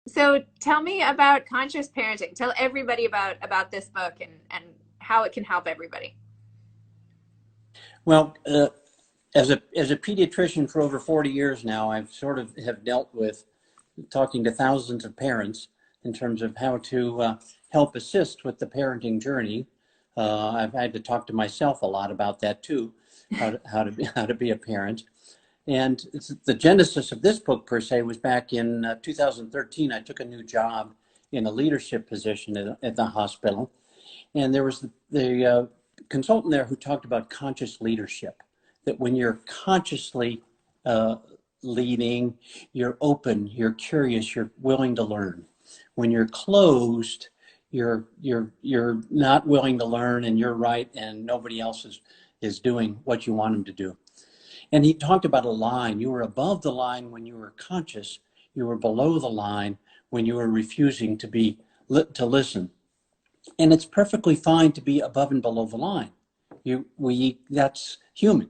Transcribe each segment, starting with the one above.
So tell me about conscious parenting. Tell everybody about this book and how it can help everybody. Well, as a pediatrician for over 40 years now, I've sort of have dealt with talking to thousands of parents in terms of how to help assist with the parenting journey. I've had to talk to myself a lot about that too, how to be a parent. And the genesis of this book per se was back in 2013. I took a new job in a leadership position at the hospital, and there was the consultant there who talked about conscious leadership, that when you're consciously uh, leading, you're open, you're curious, you're willing to learn. When you're closed, you're not willing to learn, and you're right, and nobody else is doing what you want them to do. And he talked about a line. You were above the line when you were conscious. You were below the line when you were refusing to listen. And it's perfectly fine to be above and below the line. That's human.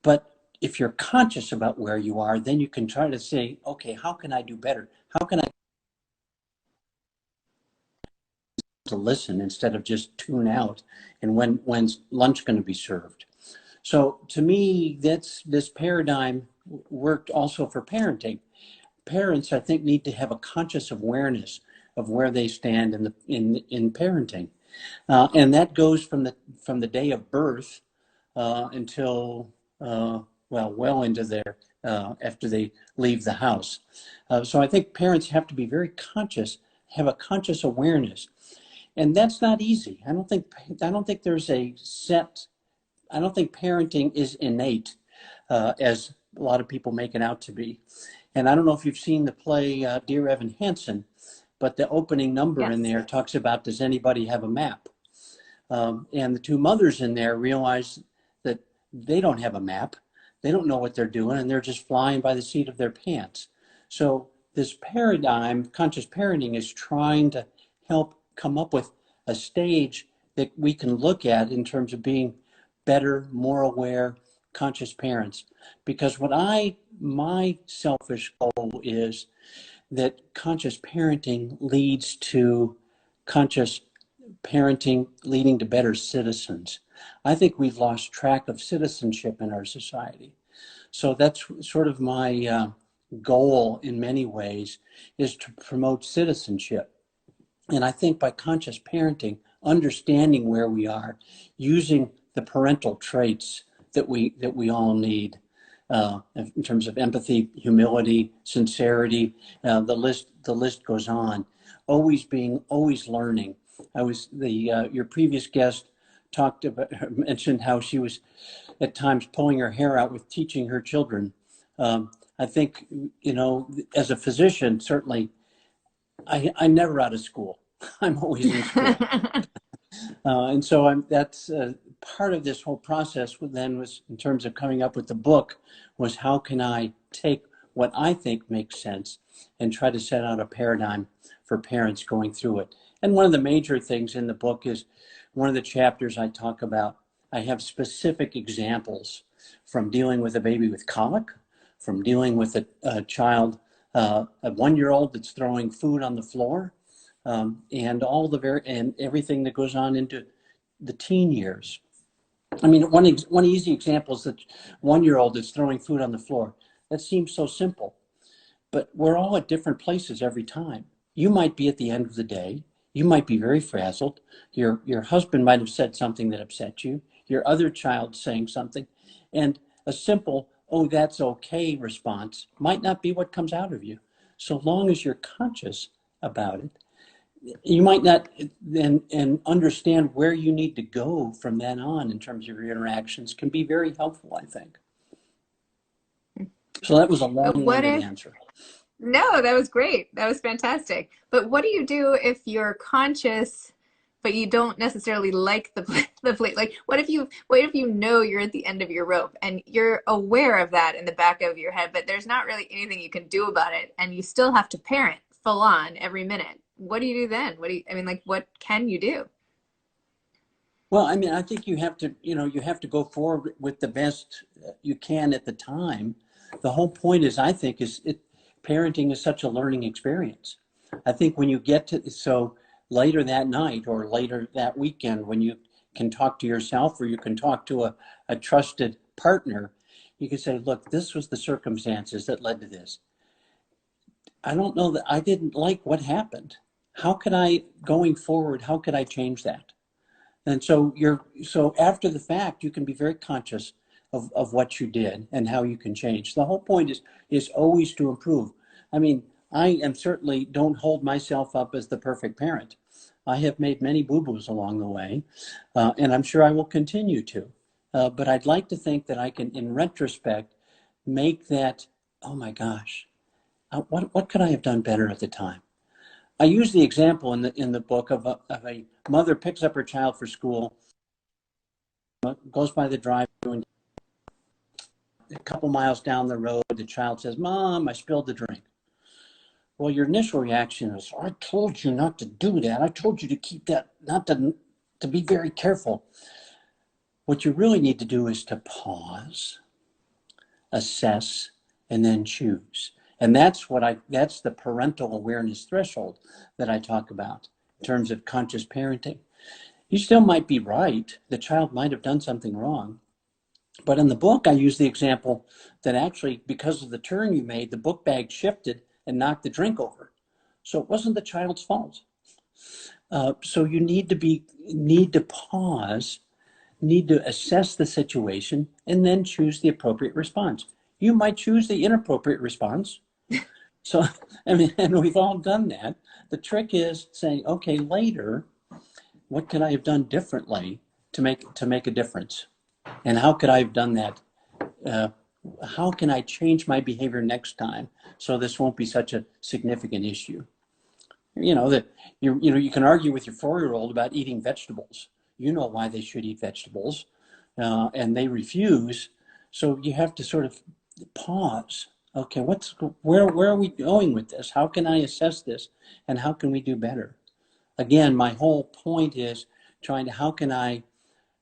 But if you're conscious about where you are, then you can try to say, okay, how can I do better? How can I to listen instead of just tune out? And when's lunch going to be served? So to me, this paradigm worked also for parenting. Parents, I think, need to have a conscious awareness of where they stand in parenting. And that goes from the day of birth until well into their after they leave the house. So I think parents have to be very conscious, have a conscious awareness, and that's not easy. I don't think there's a set. I don't think parenting is innate, as a lot of people make it out to be. And I don't know if you've seen the play Dear Evan Hansen, but the opening number in Yes. there talks about, does anybody have a map? And the two mothers in there realize that they don't have a map. They don't know what they're doing, and they're just flying by the seat of their pants. So this paradigm, conscious parenting, is trying to help come up with a stage that we can look at in terms of being better, more aware, conscious parents. Because my selfish goal is that conscious parenting leads to conscious parenting leading to better citizens. I think we've lost track of citizenship in our society. So that's sort of my goal in many ways, is to promote citizenship. And I think by conscious parenting, understanding where we are, using the parental traits that we all need, in terms of empathy, humility, sincerity, the list goes on. Always learning. I was the Your previous guest talked about mentioned how she was at times pulling her hair out with teaching her children. I think, as a physician, certainly I'm never out of school. I'm always in school. And so that's part of this whole process then was, in terms of coming up with the book, was how can I take what I think makes sense and try to set out a paradigm for parents going through it. And one of the major things in the book is, one of the chapters I talk about, I have specific examples from dealing with a baby with colic, from dealing with a child, a 1 year old that's throwing food on the floor, and and everything that goes on into the teen years. I mean, one easy example is that 1 year old is throwing food on the floor. That seems so simple, but we're all at different places every time. You might be at the end of the day. You might be very frazzled. Your husband might have said something that upset you. Your other child saying something, and a simple "oh, that's okay" response might not be what comes out of you. So long as you're conscious about it, you might not then and understand where you need to go from then on in terms of your interactions can be very helpful, I think. So that was a But what long-winded if, answer. no, that was great. That was fantastic. But what do you do if you're conscious, but you don't necessarily like the plate? Like, what if you know you're at the end of your rope and you're aware of that in the back of your head, but there's not really anything you can do about it, and you still have to parent full on every minute? What do you do then? I mean, like, what can you do? Well, I mean, I think you have to go forward with the best you can at the time. The whole point is, I think, is parenting is such a learning experience. I think when you get to, so later that night or later that weekend, when you can talk to yourself or you can talk to a trusted partner, you can say, look, this was the circumstances that led to this. I don't know that I didn't like what happened. How could I, going forward, how could I change that? And so so after the fact, you can be very conscious of what you did and how you can change. The whole point is always to improve. I mean, I am certainly don't hold myself up as the perfect parent. I have made many boo-boos along the way, and I'm sure I will continue to. But I'd like to think that I can, in retrospect, make that, oh my gosh, what could I have done better at the time? I use the example in the book of a mother picks up her child for school, goes by the drive-thru, and a couple miles down the road, the child says, "Mom, I spilled the drink." Well, your initial reaction is, "I told you not to do that. I told you to keep that, not to be very careful." What you really need to do is to pause, assess, and then choose. And that's that's the parental awareness threshold that I talk about in terms of conscious parenting. You still might be right. The child might have done something wrong. But in the book, I use the example that actually, because of the turn you made, the book bag shifted and knocked the drink over. So it wasn't the child's fault. So you need to pause, need to assess the situation, and then choose the appropriate response. You might choose the inappropriate response. So, I mean, and we've all done that. The trick is saying, okay, later, what could I have done differently to make a difference? And how could I have done that? How can I change my behavior next time so this won't be such a significant issue? You know that you can argue with your 4-year-old about eating vegetables. You know why they should eat vegetables, and they refuse. So you have to sort of pause. Okay, where are we going with this? How can I assess this, and how can we do better? Again, my whole point is how can I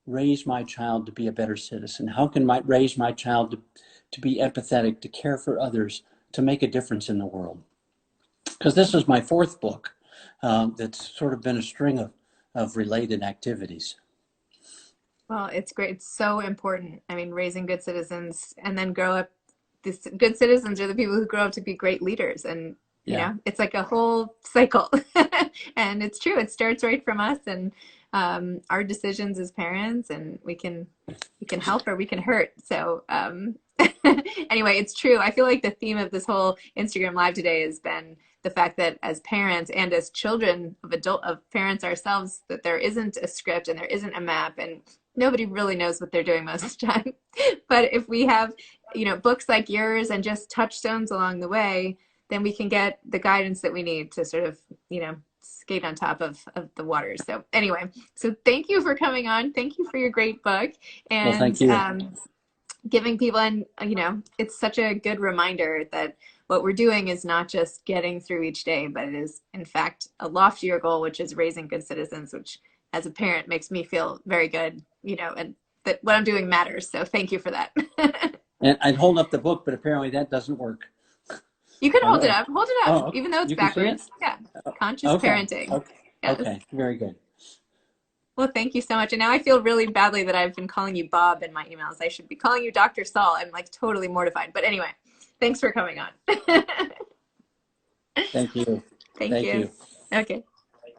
raise my child to be a better citizen? How can I raise my child to be empathetic, to care for others, to make a difference in the world? Because this is my 4th book that's sort of been a string of related activities. Well, it's great. It's so important. I mean, raising good citizens and then grow up. These good citizens are the people who grow up to be great leaders. And, Yeah. it's like a whole cycle. And it's true. It starts right from us and our decisions as parents, and we can help or we can hurt. So anyway, it's true. I feel like the theme of this whole Instagram Live today has been the fact that as parents and as children of parents ourselves, that there isn't a script and there isn't a map, and nobody really knows what they're doing most of the time. But if we have, books like yours and just touchstones along the way, then we can get the guidance that we need to sort of, skate on top of the waters. So anyway, so thank you for coming on. Thank you for your great book Well, thank and you. giving people, and it's such a good reminder that what we're doing is not just getting through each day, but it is in fact a loftier goal, which is raising good citizens, which as a parent makes me feel very good, and that what I'm doing matters. So thank you for that. And I'd hold up the book, but apparently that doesn't work. You can Oh no. hold it up, Oh, even though it's you can see it? backwards. Yeah. Conscious Okay. parenting. Okay. Yes. Okay. Very good. Well, thank you so much. And now I feel really badly that I've been calling you Bob in my emails. I should be calling you Dr. Saul. I'm like totally mortified. But anyway, thanks for coming on. Thank you. Thank Thank you. you. Okay.